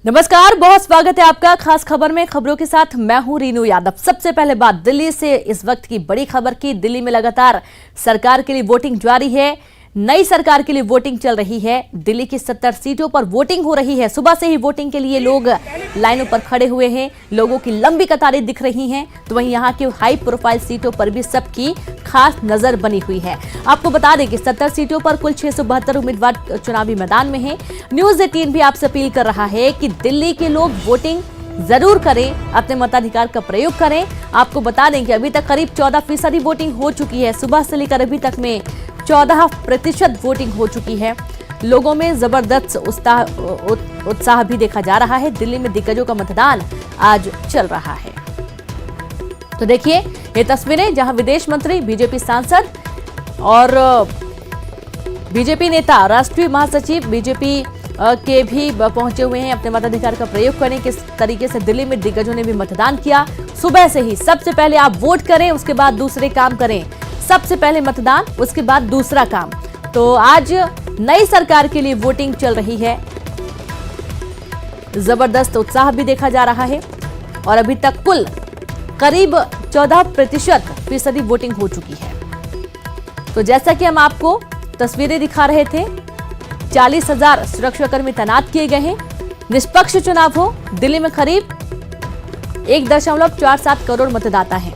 नमस्कार, बहुत स्वागत है आपका खास खबर में। खबरों के साथ मैं हूं रीनू यादव। सबसे पहले बात दिल्ली से इस वक्त की बड़ी खबर की। दिल्ली में लगातार सरकार के लिए वोटिंग जारी है। नई सरकार के लिए वोटिंग चल रही है। दिल्ली की 70 सीटों पर वोटिंग हो रही है। सुबह से ही वोटिंग के लिए लोग लाइनों पर खड़े हुए हैं। लोगों की लंबी कतारें दिख रही हैं। तो वहीं यहाँ की हाई प्रोफाइल सीटों पर भी सबकी खास नजर बनी हुई है। आपको बता दें कि 70 सीटों पर कुल 672 उम्मीदवार चुनावी मैदान में हैं। न्यूज़ 18 भी आपसे अपील कर रहा है कि दिल्ली के लोग वोटिंग जरूर करें, अपने मताधिकार का प्रयोग करें। आपको बता दें कि अभी तक करीब 14% वोटिंग हो चुकी है। सुबह से लेकर अभी तक में 14% वोटिंग हो चुकी है। लोगों में जबरदस्त उत्साह भी देखा जा रहा है। दिल्ली में दिग्गजों का मतदान आज चल रहा है। तो देखिए ये तस्वीरें, जहां विदेश मंत्री, बीजेपी सांसद और बीजेपी नेता, राष्ट्रीय महासचिव बीजेपी के भी पहुंचे हुए हैं अपने मताधिकार का प्रयोग करने। किस तरीके से दिल्ली में दिग्गजों ने भी मतदान किया। सुबह से ही सबसे पहले आप वोट करें, उसके बाद दूसरे काम करें। सबसे पहले मतदान, उसके बाद दूसरा काम। तो आज नई सरकार के लिए वोटिंग चल रही है। जबरदस्त उत्साह भी देखा जा रहा है और अभी तक कुल करीब 14% वोटिंग हो चुकी है। तो जैसा कि हम आपको तस्वीरें दिखा रहे थे, 40,000 सुरक्षाकर्मी तैनात किए गए हैं। निष्पक्ष चुनाव हो। दिल्ली में करीब 1.47 करोड़ मतदाता हैं,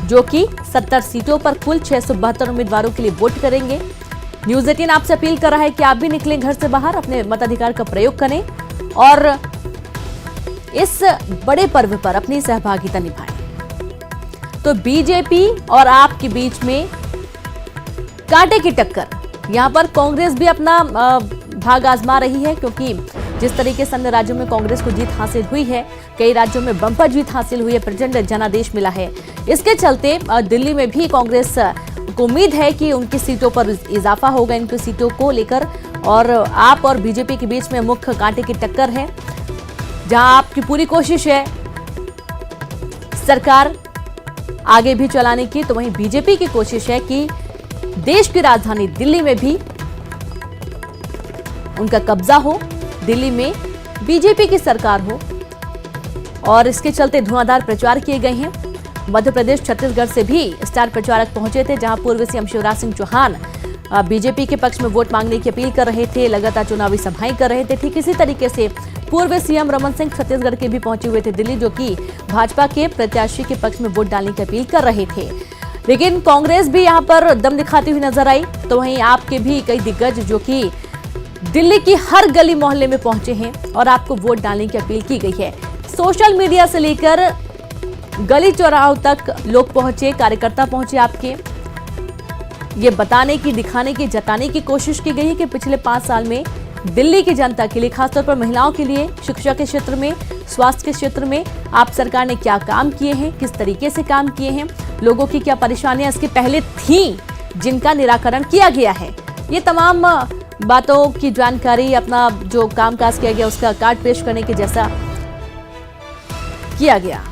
जो कि 70 सीटों पर कुल 672 उम्मीदवारों के लिए वोट करेंगे। न्यूज़ 18 आपसे अपील कर रहा है कि आप भी निकलें घर से बाहर, अपने मताधिकार का प्रयोग करें और इस बड़े पर्व पर अपनी सहभागिता निभाएं। तो बीजेपी और आप के बीच में कांटे की टक्कर। यहां पर कांग्रेस भी अपना भाग आजमा रही है, क्योंकि जिस तरीके से अन्य राज्यों में कांग्रेस को जीत हासिल हुई है, कई राज्यों में बंपर जीत हासिल हुई है, प्रचंड जनादेश मिला है। इसके चलते दिल्ली में भी कांग्रेस को उम्मीद है कि उनकी सीटों पर इजाफा होगा, इनकी सीटों को लेकर। और आप और बीजेपी के बीच में मुख्य कांटे की टक्कर है, जहां आपकी पूरी कोशिश है सरकार आगे भी चलाने की, तो वहीं बीजेपी की कोशिश है कि देश की राजधानी दिल्ली में भी उनका कब्जा हो, दिल्ली में बीजेपी की सरकार हो। और इसके चलते धुआंधार प्रचार किए गए हैं। मध्य प्रदेश, छत्तीसगढ़ से भी स्टार प्रचारक पहुंचे थे, जहां पूर्व सीएम शिवराज सिंह चौहान बीजेपी के पक्ष में वोट मांगने की अपील कर रहे थे, लगातार चुनावी सभाएं कर रहे थे। ठीक इसी तरीके से पूर्व सीएम रमन सिंह छत्तीसगढ़ के भी पहुंचे हुए थे दिल्ली, जो कि भाजपा के प्रत्याशी के पक्ष में वोट डालने की अपील कर रहे थे। लेकिन कांग्रेस भी यहां पर दम दिखाती हुई नजर आई। तो वहीं आपके भी कई दिग्गज जो कि दिल्ली की हर गली मोहल्ले में पहुंचे हैं और आपको वोट डालने की अपील की गई है। सोशल मीडिया से लेकर गली चौराहों तक लोग पहुंचे, कार्यकर्ता पहुंचे आपके। ये बताने की, दिखाने की, जताने की कोशिश की गई है कि पिछले 5 साल में दिल्ली की जनता के लिए, खासतौर पर महिलाओं के लिए, शिक्षा के क्षेत्र में, स्वास्थ्य के क्षेत्र में आप सरकार ने क्या काम किए हैं, किस तरीके से काम किए हैं, लोगों की क्या परेशानियां इसके पहले थीं जिनका निराकरण किया गया है। ये तमाम बातों की जानकारी, अपना जो कामकाज किया गया उसका कार्ड पेश करने के जैसा किया गया।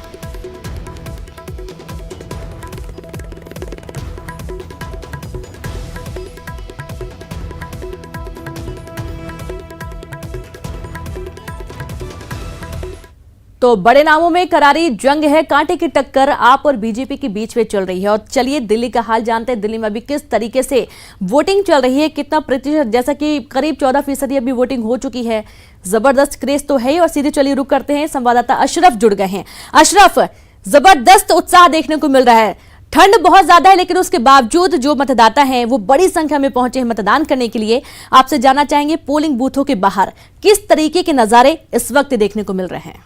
तो बड़े नामों में करारी जंग है, कांटे की टक्कर आप और बीजेपी के बीच में चल रही है। और चलिए दिल्ली का हाल जानते हैं। दिल्ली में अभी किस तरीके से वोटिंग चल रही है, कितना प्रतिशत, जैसा कि करीब 14% अभी वोटिंग हो चुकी है। जबरदस्त क्रेज तो है ही। और सीधे चलिए रुक करते हैं, संवाददाता अशरफ जुड़ गए हैं। अशरफ, जबरदस्त उत्साह देखने को मिल रहा है। ठंड बहुत ज्यादा है, लेकिन उसके बावजूद जो मतदाता हैं वो बड़ी संख्या में पहुंचे हैं मतदान करने के लिए। आपसे जानना चाहेंगे पोलिंग बूथों के बाहर किस तरीके के नजारे इस वक्त देखने को मिल रहे हैं।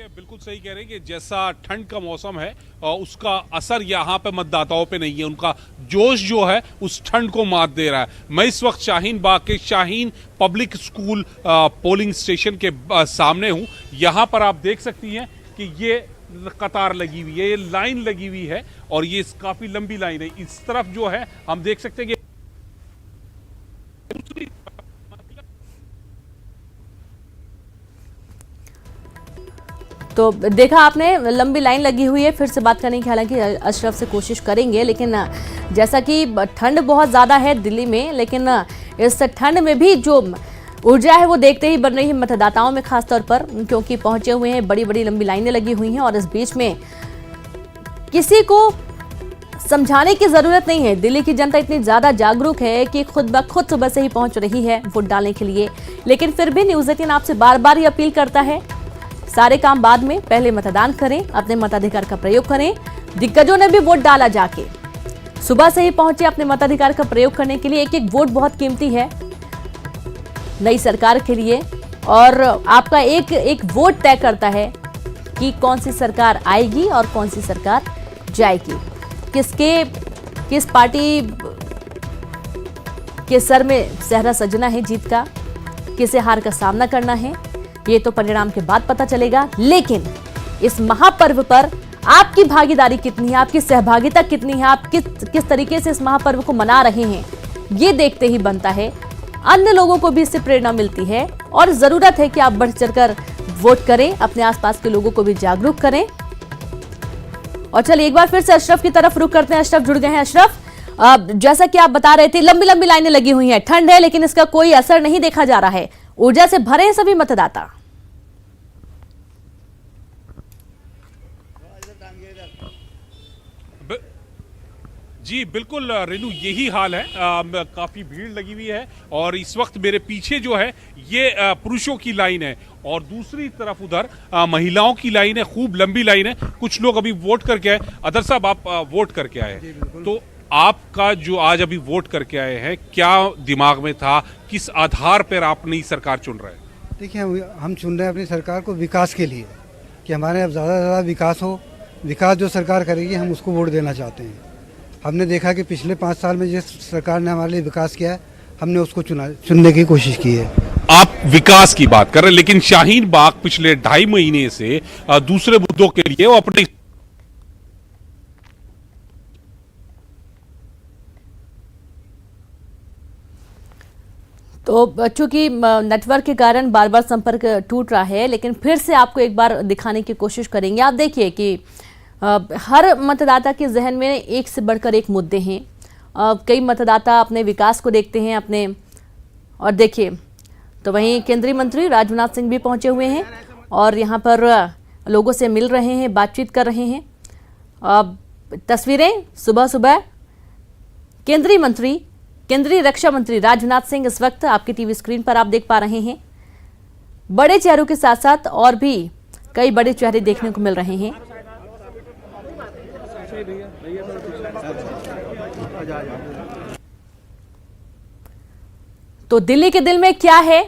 बिल्कुल सही कह रहे हैं कि जैसा ठंड का मौसम है उसका असर यहाँ पे मतदाताओं पे नहीं है। उनका जोश जो है उस ठंड को मात दे रहा है। मैं इस वक्त शाहीन बाग के Shaheen public school polling station के सामने हूँ। यहाँ पर आप देख सकती हैं कि ये कतार लगी हुई है, ये लाइन लगी हुई है और ये काफी लंबी लाइन है। इस तरफ जो है हम देख सकते हैं कि दूसरी तो देखा आपने, लंबी लाइन लगी हुई है। फिर से बात करने की हालांकि अशरफ से कोशिश करेंगे, लेकिन जैसा कि ठंड बहुत ज़्यादा है दिल्ली में, लेकिन इस ठंड में भी जो ऊर्जा है वो देखते ही बन रही है मतदाताओं में, खासतौर पर क्योंकि पहुंचे हुए हैं, बड़ी बड़ी लंबी लाइनें लगी हुई हैं और इस बीच में किसी को समझाने की जरूरत नहीं है। दिल्ली की जनता इतनी ज्यादा जागरूक है कि खुद ब खुद सुबह से ही पहुंच रही है वोट डालने के लिए। लेकिन फिर भी न्यूज़ 18 आपसे बार बार ये अपील करता है, सारे काम बाद में, पहले मतदान करें, अपने मताधिकार का प्रयोग करें। दिग्गजों ने भी वोट डाला, जाके सुबह से ही पहुंचे अपने मताधिकार का प्रयोग करने के लिए। एक एक वोट बहुत कीमती है नई सरकार के लिए, और आपका एक एक वोट तय करता है कि कौन सी सरकार आएगी और कौन सी सरकार जाएगी, किस पार्टी के सर में सेहरा सजना है जीत का, किसे हार का सामना करना है, ये तो परिणाम के बाद पता चलेगा। लेकिन इस महापर्व पर आपकी भागीदारी कितनी है, आपकी सहभागिता कितनी है, आप किस तरीके से इस महापर्व को मना रहे हैं, ये देखते ही बनता है। अन्य लोगों को भी इससे प्रेरणा मिलती है और जरूरत है कि आप बढ़ चढ़कर वोट करें, अपने आसपास के लोगों को भी जागरूक करें। और चलिए एक बार फिर से अशरफ की तरफ रुख करते हैं। अशरफ जुड़ गए हैं। अशरफ, जैसा कि आप बता रहे थे, लंबी लंबी लाइनें लगी हुई हैं, ठंड है लेकिन इसका कोई असर नहीं देखा जा रहा है, ऊर्जा से भरे हैं सभी मतदाता। जी बिल्कुल रेनू, यही हाल है। काफ़ी भीड़ लगी हुई है और इस वक्त मेरे पीछे जो है ये पुरुषों की लाइन है और दूसरी तरफ उधर महिलाओं की लाइन है, खूब लंबी लाइन है। कुछ लोग अभी वोट करके आए। अदर साहब, आप वोट करके आए, तो आपका जो आज अभी वोट करके आए हैं, क्या दिमाग में था, किस आधार पर आप नई सरकार चुन रहे हैं? देखिए, हम चुन रहे हैं अपनी सरकार को विकास के लिए, कि हमारे अब ज़्यादा से ज़्यादा विकास हो। विकास जो सरकार करेगी हम उसको वोट देना चाहते हैं। हमने देखा कि पिछले 5 साल में जिस सरकार ने हमारे लिए विकास किया है, हमने उसको चुनने की कोशिश की है। आप विकास की बात कर रहे हैं, लेकिन शाहीन बाग पिछले 2.5 महीने से दूसरे मुद्दों के लिए वो अपने तो चूंकि नेटवर्क के कारण बार बार संपर्क टूट रहा है, लेकिन फिर से आपको एक बार दिखाने की कोशिश करेंगे। आप देखिए कि हर मतदाता के जहन में एक से बढ़कर एक मुद्दे हैं। कई मतदाता अपने विकास को देखते हैं अपने, और देखिए तो वहीं केंद्रीय मंत्री राजनाथ सिंह भी पहुंचे हुए हैं और यहां पर लोगों से मिल रहे हैं, बातचीत कर रहे हैं। तस्वीरें सुबह सुबह केंद्रीय रक्षा मंत्री राजनाथ सिंह इस वक्त आपकी टीवी स्क्रीन पर आप देख पा रहे हैं। बड़े चेहरों के साथ साथ और भी कई बड़े चेहरे देखने को मिल रहे हैं। तो दिल्ली के दिल में क्या है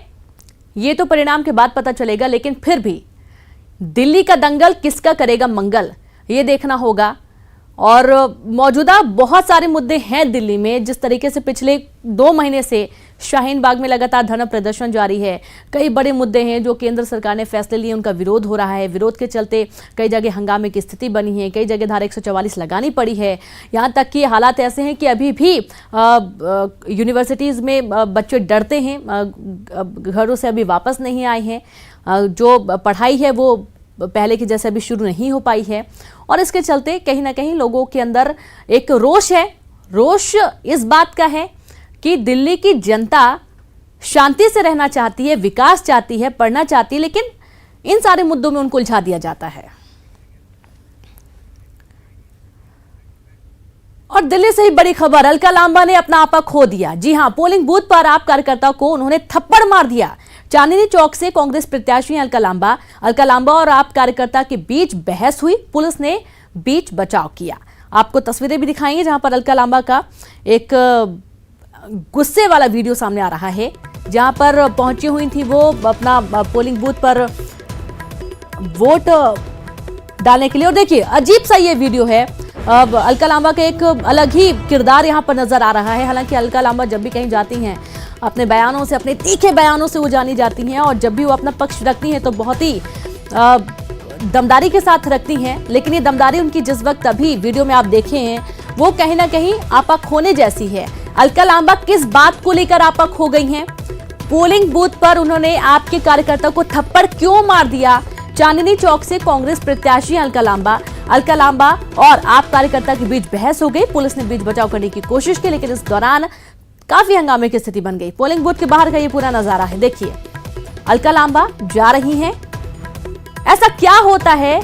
ये तो परिणाम के बाद पता चलेगा, लेकिन फिर भी दिल्ली का दंगल किसका करेगा मंगल, ये देखना होगा। और मौजूदा बहुत सारे मुद्दे हैं दिल्ली में। जिस तरीके से पिछले 2 महीने से शाहीन बाग में लगातार धरना प्रदर्शन जारी है, कई बड़े मुद्दे हैं जो केंद्र सरकार ने फैसले लिए, उनका विरोध हो रहा है। विरोध के चलते कई जगह हंगामे की स्थिति बनी है, कई जगह धारा 144 लगानी पड़ी है। यहाँ तक कि हालात ऐसे हैं कि अभी भी यूनिवर्सिटीज़ में बच्चे डरते हैं, घरों से अभी वापस नहीं आए हैं। जो पढ़ाई है वो पहले की जैसे अभी शुरू नहीं हो पाई है और इसके चलते कहीं ना कहीं लोगों के अंदर एक रोष है। रोष इस बात का है कि दिल्ली की जनता शांति से रहना चाहती है, विकास चाहती है, पढ़ना चाहती है, लेकिन इन सारे मुद्दों में उनको उलझा दिया जाता है। और दिल्ली से ही बड़ी खबर, अलका लांबा ने अपना आपा खो दिया। जी हां, पोलिंग बूथ पर आप कार्यकर्ता को उन्होंने थप्पड़ मार दिया। चांदनी चौक से कांग्रेस प्रत्याशी अलका लांबा और आप कार्यकर्ता के बीच बहस हुई, पुलिस ने बीच बचाव किया। आपको तस्वीरें भी दिखाएंगे जहां पर अलका लांबा का एक गुस्से वाला वीडियो सामने आ रहा है, जहां पर पहुंची हुई थी वो अपना पोलिंग बूथ पर वोट डालने के लिए। और देखिए अजीब सा ये वीडियो है। अब अलका लांबा का एक अलग ही किरदार यहां पर नजर आ रहा है। हालांकि अलका लांबा जब भी कहीं जाती हैं अपने बयानों से, अपने तीखे बयानों से वो जानी जाती हैं और जब भी वो अपना पक्ष रखती हैं तो बहुत ही दमदारी के साथ रखती हैं। लेकिन ये दमदारी उनकी जिस वक्त अभी वीडियो में आप देखे हैं वो कहीं ना कहीं आपा खोने जैसी है। अलका लांबा किस बात को लेकर आपा खो गई हैं? पोलिंग बूथ पर उन्होंने आपके कार्यकर्ता को थप्पड़ क्यों मार दिया? चांदनी चौक से कांग्रेस प्रत्याशी अलका लांबा और आप कार्यकर्ता के बीच बहस हो गई। पुलिस ने बीच बचाव करने की कोशिश की, लेकिन इस दौरान काफी हंगामे की स्थिति बन गई। पोलिंग बूथ के बाहर का ये पूरा नजारा है, देखिए अलका लांबा जा रही हैं। ऐसा क्या होता है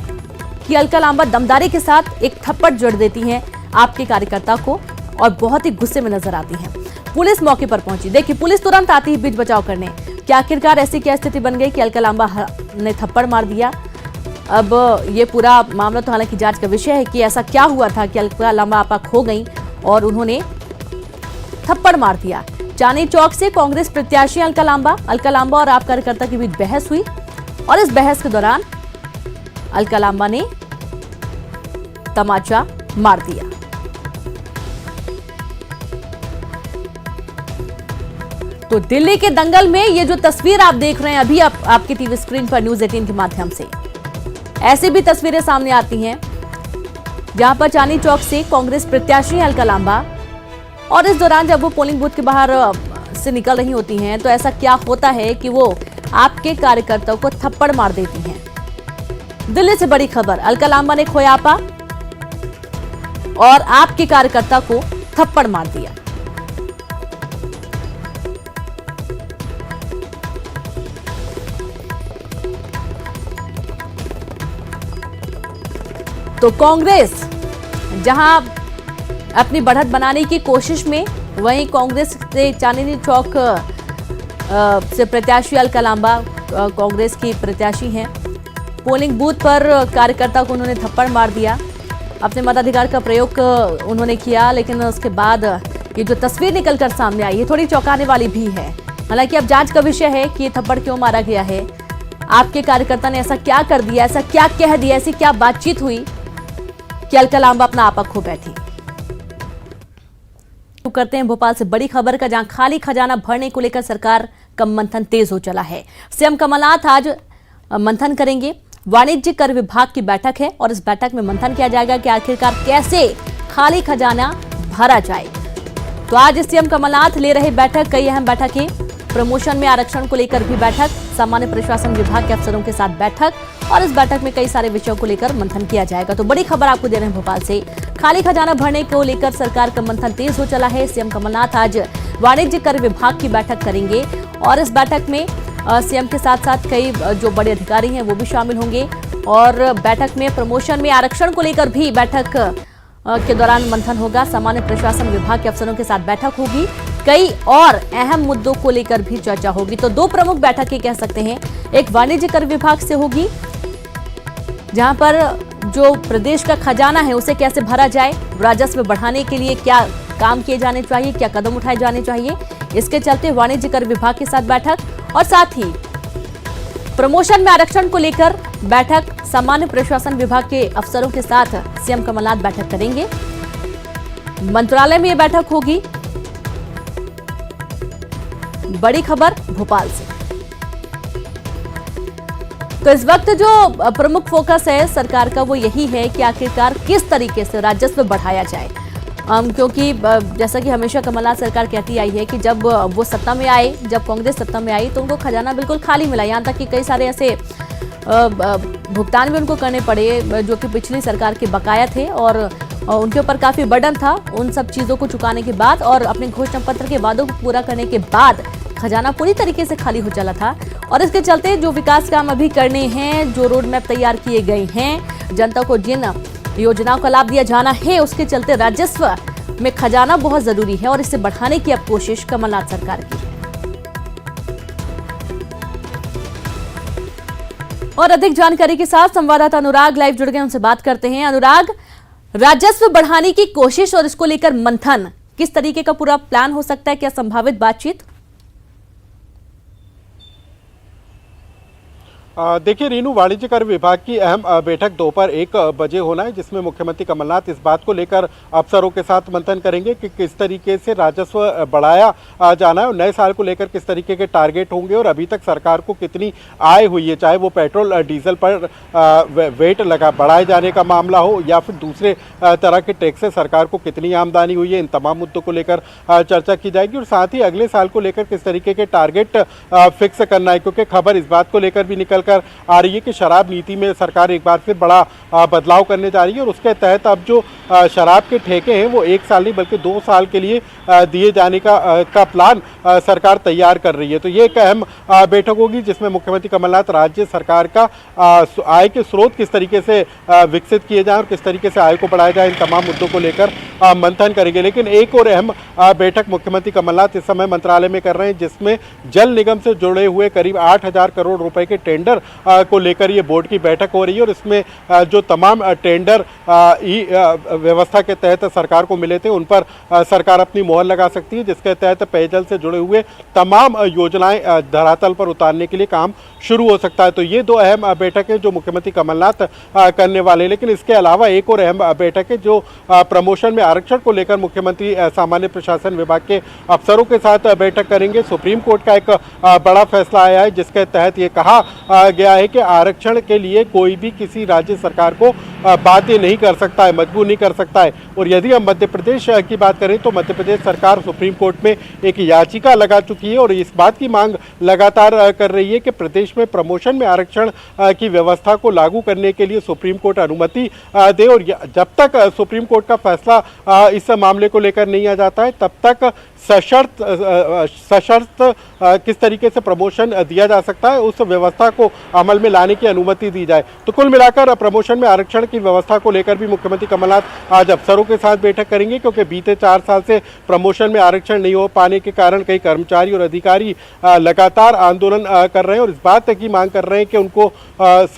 कि अलका लांबा दमदारी के साथ एक थप्पड़ जड़ देती हैं आपके कार्यकर्ता को और बहुत ही गुस्से में नजर आती हैं। पुलिस मौके पर पहुंची, देखिए पुलिस तुरंत आती है बीच बचाव करने। क्या आखिरकार ऐसी क्या स्थिति बन गई कि अलका लांबा ने थप्पड़ मार दिया? अब ये पूरा मामला तो हालांकि जांच का विषय है कि ऐसा क्या हुआ था कि अलका लांबा आपा खो गई और उन्होंने थप्पड़ मार दिया। चांदनी चौक से कांग्रेस प्रत्याशी अलका लांबा और आप कार्यकर्ता के बीच बहस हुई और इस बहस के दौरान अलका लांबा ने तमाचा मार दिया। तो दिल्ली के दंगल में ये जो तस्वीर आप देख रहे हैं अभी आपकी टीवी स्क्रीन पर न्यूज़ 18 के माध्यम से, ऐसी भी तस्वीरें सामने आती हैं जहां पर चांदनी चौक से कांग्रेस प्रत्याशी अलका लांबा और इस दौरान जब वो पोलिंग बूथ के बाहर से निकल रही होती हैं तो ऐसा क्या होता है कि वो आपके कार्यकर्ताओं को थप्पड़ मार देती हैं। दिल्ली से बड़ी खबर, अलका लांबा ने खोया आपा और आपके कार्यकर्ता को थप्पड़ मार दिया। तो कांग्रेस जहां अपनी बढ़त बनाने की कोशिश में, वहीं कांग्रेस से चांदनी चौक से प्रत्याशी अलका लांबा कांग्रेस की प्रत्याशी हैं। पोलिंग बूथ पर कार्यकर्ता को उन्होंने थप्पड़ मार दिया, अपने मताधिकार का प्रयोग उन्होंने किया, लेकिन उसके बाद ये जो तस्वीर निकलकर सामने आई है थोड़ी चौंकाने वाली भी है। हालांकि अब जांच का विषय है कि ये थप्पड़ क्यों मारा गया है, आपके कार्यकर्ता ने ऐसा क्या कर दिया, ऐसा क्या कह दिया, ऐसी क्या बातचीत हुई कि अलका लांबा अपना आपा खो बैठी। तो करते हैं भोपाल से बड़ी खबर का, जहां खाली खजाना भरने को लेकर सरकार का मंथन तेज हो चला है। सीएम कमलनाथ आज मंथन करेंगे। वाणिज्य कर विभाग की बैठक है और इस बैठक में मंथन किया जाएगा कि आखिरकार कैसे खाली खजाना भरा जाए। तो आज सीएम कमलनाथ ले रहे बैठक, कई अहम बैठकें, प्रमोशन में आरक्षण को लेकर भी बैठक, सामान्य प्रशासन विभाग के अफसरों के साथ बैठक और इस बैठक में कई सारे विषयों को लेकर मंथन किया जाएगा। तो बड़ी खबर आपको दे रहे हैं भोपाल से, खाली खजाना भरने को लेकर सरकार का मंथन तेज हो चला है। सीएम कमलनाथ आज वाणिज्य कर विभाग की बैठक करेंगे और इस बैठक में सीएम के साथ साथ कई जो बड़े अधिकारी हैं वो भी शामिल होंगे और बैठक में प्रमोशन में आरक्षण को लेकर भी बैठक के दौरान मंथन होगा। सामान्य प्रशासन विभाग के अफसरों के साथ बैठक होगी, कई और अहम मुद्दों को लेकर भी चर्चा होगी। तो दो प्रमुख बैठकें कह सकते हैं, एक वाणिज्य कर विभाग से होगी जहां पर जो प्रदेश का खजाना है उसे कैसे भरा जाए, राजस्व बढ़ाने के लिए क्या काम किए जाने चाहिए, क्या कदम उठाए जाने चाहिए, इसके चलते वाणिज्य कर विभाग के साथ बैठक और साथ ही प्रमोशन में आरक्षण को लेकर बैठक, सामान्य प्रशासन विभाग के अफसरों के साथ सीएम कमलनाथ बैठक करेंगे। मंत्रालय में यह बैठक होगी। बड़ी खबर भोपाल से। तो इस वक्त जो प्रमुख फोकस है सरकार का वो यही है कि आखिरकार किस तरीके से राजस्व बढ़ाया जाए, क्योंकि जैसा कि हमेशा कमलनाथ सरकार कहती आई है कि जब वो सत्ता में आए, जब कांग्रेस सत्ता में आई तो उनको खजाना बिल्कुल खाली मिला, यहाँ तक कि कई सारे ऐसे भुगतान भी उनको करने पड़े जो कि पिछली सरकार के बकाया थे और उनके ऊपर काफी बर्डन था। उन सब चीजों को चुकाने के बाद और अपने घोषणा पत्र के वादों को पूरा करने के बाद खजाना पूरी तरीके से खाली हो चला था और इसके चलते जो विकास काम अभी करने हैं, जो रोड मैप तैयार किए गए हैं, जनता को जिन योजनाओं का लाभ दिया जाना है, उसके चलते राजस्व में खजाना बहुत जरूरी है और इसे बढ़ाने की अब कोशिश कमलनाथ सरकार की है। और अधिक जानकारी के साथ संवाददाता अनुराग लाइव जुड़ गए, उनसे बात करते हैं। अनुराग, राजस्व बढ़ाने की कोशिश और इसको लेकर मंथन, किस तरीके का पूरा प्लान हो सकता है, क्या संभावित बातचीत? देखिए रीनू, वाणिज्य कर विभाग की अहम बैठक दोपहर 1 बजे होना है, जिसमें मुख्यमंत्री कमलनाथ इस बात को लेकर अफसरों के साथ मंथन करेंगे कि किस तरीके से राजस्व बढ़ाया जाना है और नए साल को लेकर किस तरीके के टारगेट होंगे और अभी तक सरकार को कितनी आय हुई है, चाहे वो पेट्रोल डीजल पर वेट बढ़ाए जाने का मामला हो या फिर दूसरे तरह के टैक्स से सरकार को कितनी आमदनी हुई है। इन तमाम मुद्दों को लेकर चर्चा की जाएगी और साथ ही अगले साल को लेकर किस तरीके के टारगेट फिक्स करना है, क्योंकि खबर इस बात को लेकर भी निकल कर आ रही है कि शराब नीति में सरकार एक बार फिर बड़ा बदलाव करने जा रही है और उसके तहत अब जो शराब के ठेके हैं वो 1 साल नहीं बल्कि 2 साल के लिए दिए जाने का प्लान सरकार तैयार कर रही है। तो ये एक अहम बैठक होगी जिसमें मुख्यमंत्री कमलनाथ राज्य सरकार का आय के स्रोत किस तरीके से विकसित किए जाएं और किस तरीके से आय को बढ़ाया जाए, इन तमाम मुद्दों को लेकर मंथन करेंगे। लेकिन एक और अहम बैठक मुख्यमंत्री कमलनाथ इस समय मंत्रालय में कर रहे हैं जिसमें जल निगम से जुड़े हुए करीब 8,000 करोड़ रुपए के टेंडर को लेकर ये बोर्ड की बैठक हो रही है और इसमें जो तमाम टेंडर व्यवस्था के तहत सरकार को मिले थे उन पर सरकार अपनी मोहर लगा सकती है, जिसके तहत पेयजल से जुड़े हुए तमाम योजनाएं धरातल पर उतारने के लिए काम शुरू हो सकता है। तो ये 2 अहम बैठक है जो मुख्यमंत्री कमलनाथ करने वाले। लेकिन इसके अलावा एक और अहम बैठक है जो प्रमोशन में आरक्षण को लेकर मुख्यमंत्री सामान्य प्रशासन विभाग के अफसरों के साथ बैठक करेंगे। सुप्रीम कोर्ट का एक बड़ा फैसला आया है जिसके तहत ये कहा गया है कि आरक्षण के लिए कोई भी किसी राज्य सरकार को बाध्य नहीं कर सकता है, मजबूर नहीं कर सकता है। और यदि हम मध्य प्रदेश की बात करें तो मध्य प्रदेश सरकार सुप्रीम कोर्ट में एक याचिका लगा चुकी है और इस बात की मांग लगातार कर रही है कि प्रदेश में प्रमोशन में आरक्षण की व्यवस्था को लागू करने के लिए सुप्रीम कोर्ट अनुमति दे। और जब तक सुप्रीम कोर्ट का फैसला इस मामले को लेकर नहीं आ जाता है तब तक सशर्त किस तरीके से प्रमोशन दिया जा सकता है उस व्यवस्था को अमल में लाने की अनुमति दी जाए। तो कुल मिलाकर प्रमोशन में आरक्षण की व्यवस्था को लेकर भी मुख्यमंत्री कमलनाथ आज अफसरों के साथ बैठक करेंगे, क्योंकि बीते 4 साल से प्रमोशन में आरक्षण नहीं हो पाने के कारण कई कर्मचारी और अधिकारी लगातार आंदोलन कर रहे हैं और इस बात की मांग कर रहे हैं कि उनको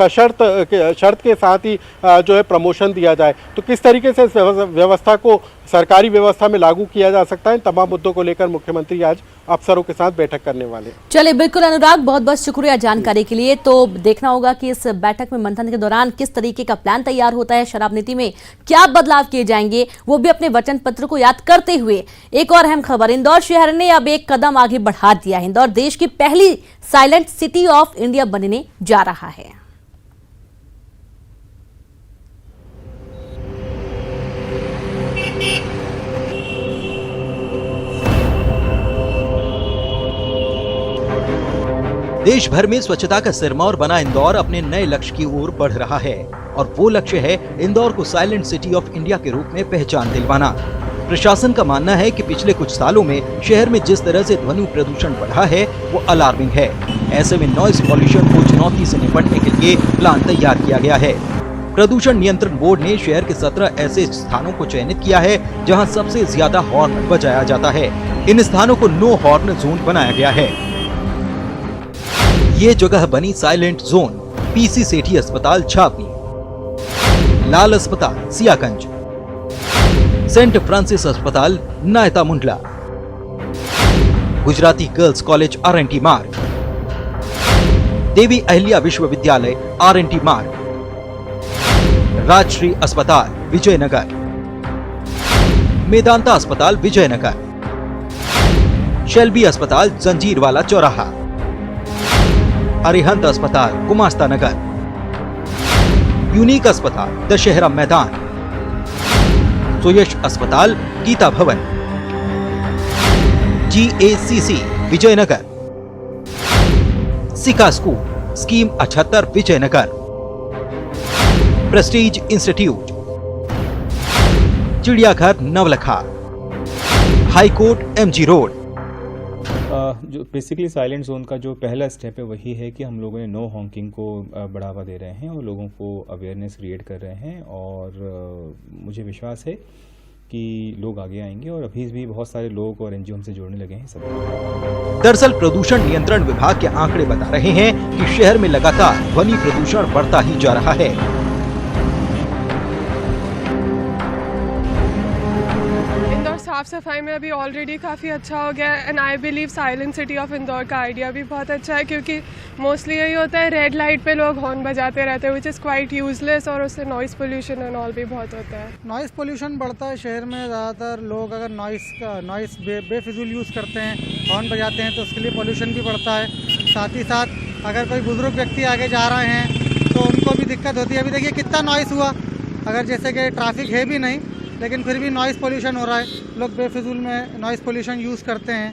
शर्त के साथ ही जो है प्रमोशन दिया जाए। तो किस तरीके से इस व्यवस्था को सरकारी व्यवस्था में लागू किया जा सकता है, इन तमाम मुद्दों को लेकर मुख्यमंत्री आज अफसरों के साथ बैठक करने वाले। चलिए, बिल्कुल अनुराग, बहुत बहुत शुक्रिया जानकारी के लिए। तो देखना होगा कि इस बैठक में मंथन के दौरान किस तरीके का प्लान तैयार होता है, शराब नीति में क्या बदलाव किए जाएंगे, वो भी अपने वचन पत्र को याद करते हुए। एक और अहम खबर, इंदौर शहर ने अब एक कदम आगे बढ़ा दिया है। इंदौर देश की पहली साइलेंट सिटी ऑफ इंडिया बनने जा रहा है। देश भर में स्वच्छता का सिरमौर बना इंदौर अपने नए लक्ष्य की ओर बढ़ रहा है और वो लक्ष्य है इंदौर को साइलेंट सिटी ऑफ इंडिया के रूप में पहचान दिलवाना। प्रशासन का मानना है कि पिछले कुछ सालों में शहर में जिस तरह से ध्वनि प्रदूषण बढ़ा है वो अलार्मिंग है। ऐसे में नॉइज पॉल्यूशन को चुनौती से निपटने के लिए प्लान तैयार किया गया है। प्रदूषण नियंत्रण बोर्ड ने शहर के 17 ऐसे स्थानों को चयनित किया है जहाँ सबसे ज्यादा हॉर्न बजाया जाता है। इन स्थानों को नो हॉर्न जोन बनाया गया है। ये जगह बनी साइलेंट जोन पीसी सेठी अस्पताल छावनी, लाल अस्पताल सियागंज, सेंट फ्रांसिस अस्पताल नायता मुंडला, गुजराती गर्ल्स कॉलेज RNT मार्ग, देवी अहिल्या विश्वविद्यालय RNT मार्ग, राजश्री अस्पताल विजयनगर, मेदांता अस्पताल विजयनगर, शेल्बी अस्पताल जंजीरवाला चौराहा, अरिहंत अस्पताल गुमास्ता नगर, यूनिक अस्पताल दशहरा मैदान, सुयश अस्पताल गीता भवन, GACC Vijaynagar, SICA school scheme 78 Vijaynagar, prestige institute, चिड़ियाघर नवलखा, हाईकोर्ट MG रोड। जो बेसिकली साइलेंट जोन का जो पहला स्टेप है वही है कि हम लोगों ने नो हॉकिंग को बढ़ावा दे रहे हैं और लोगों को अवेयरनेस क्रिएट कर रहे हैं और मुझे विश्वास है कि लोग आगे आएंगे और अभी भी बहुत सारे लोग और NGO हमसे जुड़ने लगे हैं सब। दरअसल प्रदूषण नियंत्रण विभाग के आंकड़े बता रहे हैं कि शहर में लगातार ध्वनि प्रदूषण बढ़ता ही जा रहा है। साफ सफाई में अभी ऑलरेडी काफ़ी अच्छा हो गया है and I believe silent city of Indore का आइडिया भी बहुत अच्छा है, क्योंकि मोस्टली यही होता है रेड लाइट पे लोग हॉर्न बजाते रहते हैं विच इज़ क्वाइट यूजलेस और उससे नॉइस पोल्यूशन एंड ऑल भी बहुत होता है। नॉइस पोल्यूशन बढ़ता है शहर में। ज़्यादातर लोग अगर नॉइस बेफिजूल यूज़ करते हैं, हॉर्न बजाते हैं, तो उसके लिए पोल्यूशन भी बढ़ता है। साथ ही साथ अगर कोई बुजुर्ग व्यक्ति आगे जा रहे हैं तो उनको भी दिक्कत होती है। अभी देखिए कितना नॉइस हुआ, अगर जैसे कि ट्रैफिक है भी नहीं लेकिन फिर भी नॉइस पोल्यूशन हो रहा है। लोग बेफिजूल में नॉइस पोल्यूशन यूज़ करते हैं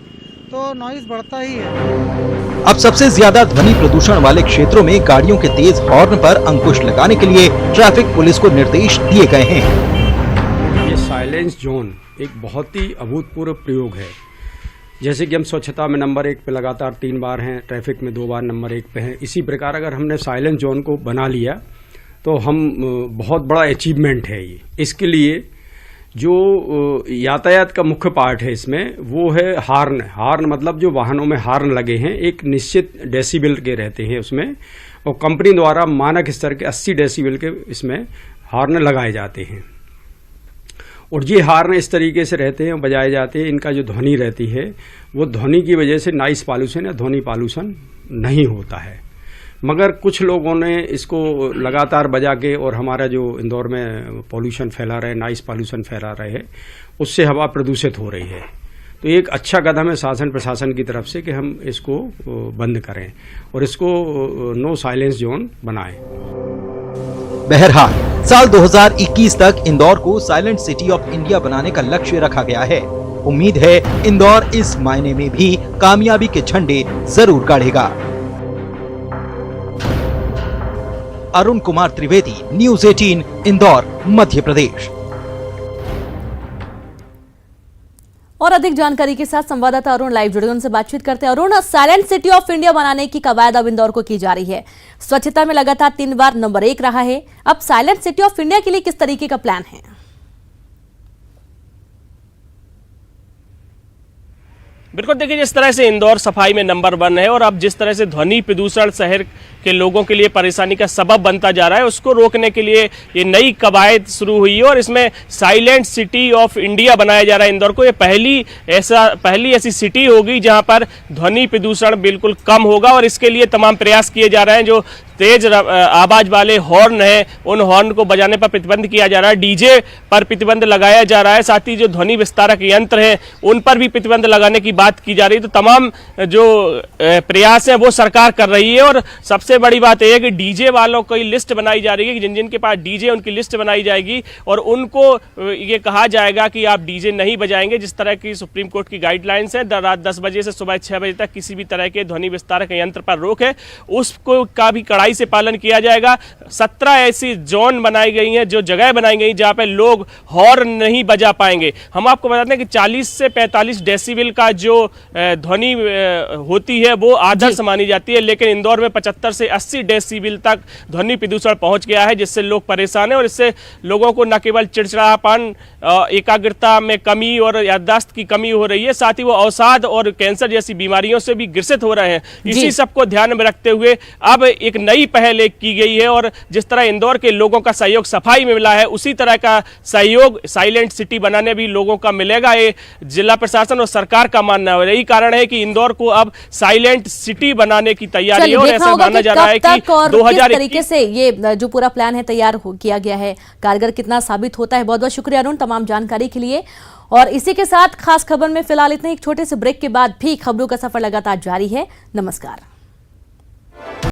तो नॉइस बढ़ता ही है। अब सबसे ज्यादा ध्वनि प्रदूषण वाले क्षेत्रों में गाड़ियों के तेज हॉर्न पर अंकुश लगाने के लिए ट्रैफिक पुलिस को निर्देश दिए गए हैं। ये साइलेंस जोन एक बहुत ही अभूतपूर्व प्रयोग है। जैसे कि हम स्वच्छता में नंबर 1 पे लगातार 3 बार हैं, ट्रैफिक में 2 बार नंबर 1 पे हैं, इसी प्रकार अगर हमने साइलेंस जोन को बना लिया तो हम बहुत बड़ा अचीवमेंट है ये। इसके लिए जो यातायात का मुख्य पार्ट है इसमें वो है हार्न। हार्न मतलब जो वाहनों में हार्न लगे हैं एक निश्चित डेसिबल के रहते हैं उसमें, और कंपनी द्वारा मानक स्तर के 80 डेसिबल के इसमें हार्न लगाए जाते हैं। और ये हार्न इस तरीके से रहते हैं, बजाए जाते हैं, इनका जो ध्वनि रहती है वो ध्वनि की वजह से नॉइस पॉल्यूशन या ध्वनि पॉल्यूशन नहीं होता है। मगर कुछ लोगों ने इसको लगातार बजा के और हमारा जो इंदौर में पॉल्यूशन फैला रहे, नॉइस पॉल्यूशन फैला रहे हैं, उससे हवा प्रदूषित हो रही है। तो एक अच्छा कदम है शासन प्रशासन की तरफ से कि हम इसको बंद करें और इसको नो साइलेंस जोन बनाएं। बहरहाल साल 2021 तक इंदौर को साइलेंट सिटी ऑफ इंडिया बनाने का लक्ष्य रखा गया है। उम्मीद है इंदौर इस मायने में भी कामयाबी के झंडे जरूर गाड़ेगा। अरुण कुमार त्रिवेदी, न्यूज़ 18, इंदौर, मध्य प्रदेश। और अधिक जानकारी के साथ संवाददाता अरुण लाइव जुड़े, उनसे बातचीत करते हैं। Arun, silent city of India बनाने की कवायद अब इंदौर को की जा रही है। स्वच्छता में लगातार 3 बार नंबर 1 रहा है। अब साइलेंट सिटी ऑफ इंडिया के लिए किस तरीके का प्लान है? बिल्कुल, देखिए जिस तरह से इंदौर सफाई में नंबर 1 है और अब जिस तरह से ध्वनि प्रदूषण शहर के लोगों के लिए परेशानी का सबब बनता जा रहा है, उसको रोकने के लिए ये नई कवायद शुरू हुई है और इसमें साइलेंट सिटी ऑफ इंडिया बनाया जा रहा है इंदौर को। ये पहली ऐसी सिटी होगी जहां पर ध्वनि प्रदूषण बिल्कुल कम होगा और इसके लिए तमाम प्रयास किए जा रहे हैं। जो तेज आवाज वाले हॉर्न है उन हॉर्न को बजाने पर प्रतिबंध किया जा रहा है, डीजे पर प्रतिबंध लगाया जा रहा है, साथ ही जो ध्वनि विस्तारक यंत्र हैं उन पर भी प्रतिबंध लगाने की बात की जा रही है। तो तमाम जो प्रयास हैं वो सरकार कर रही है और सबसे बड़ी बात यह है कि डीजे वालों की लिस्ट बनाई जा रही है कि जिन जिन के पास डीजे उनकी लिस्ट बनाई जाएगी और उनको ये कहा जाएगा कि आप डीजे नहीं बजाएंगे। जिस तरह की सुप्रीम कोर्ट की गाइडलाइंस है, रात 10 बजे से सुबह 6 बजे तक किसी भी तरह के ध्वनि विस्तारक यंत्र पर रोक है, उसको का भी कड़ाई से पालन किया जाएगा। 17 ऐसी जोन बनाई गई हैं, जो जगह बनाई गई जहां पे लोग हॉर्न नहीं बजा पाएंगे। हम आपको बताते हैं कि 40 से 45 डेसिबल का जो ध्वनि होती है वो आदर्श मानी जाती है, लेकिन इंदौर में 75 से 80 डेसिबल तक ध्वनि प्रदूषण पहुंच गया है, जिससे लोग परेशान हैं और इससे लोगों को न केवल चिड़चिड़ापन, एकाग्रता में कमी और याददाश्त की कमी हो रही है, साथ ही वो अवसाद और कैंसर जैसी बीमारियों से भी ग्रसित हो रहे हैं। इसी सबको ध्यान में रखते हुए अब एक नई पहल की गई है और जिस तरह इंदौर के लोगों का सहयोग सफाई में मिला है, उसी तरह का सहयोग साइलेंट सिटी बनाने भी लोगों का मिलेगा। ये जिला प्रशासन और सरकार का मानना है। यही कारण है कि इंदौर को अब साइलेंट सिटी बनाने की तैयारी है और ऐसा माना जा रहा है कि 2021 तरीके से ये जो पूरा प्लान है तैयार किया गया है, कारगर कितना साबित होता है। बहुत बहुत शुक्रिया अरुण तमाम जानकारी के लिए। और इसी के साथ खास खबर में फिलहाल इतने, एक छोटे से ब्रेक के बाद भी खबरों का सफर लगातार जारी है। नमस्कार।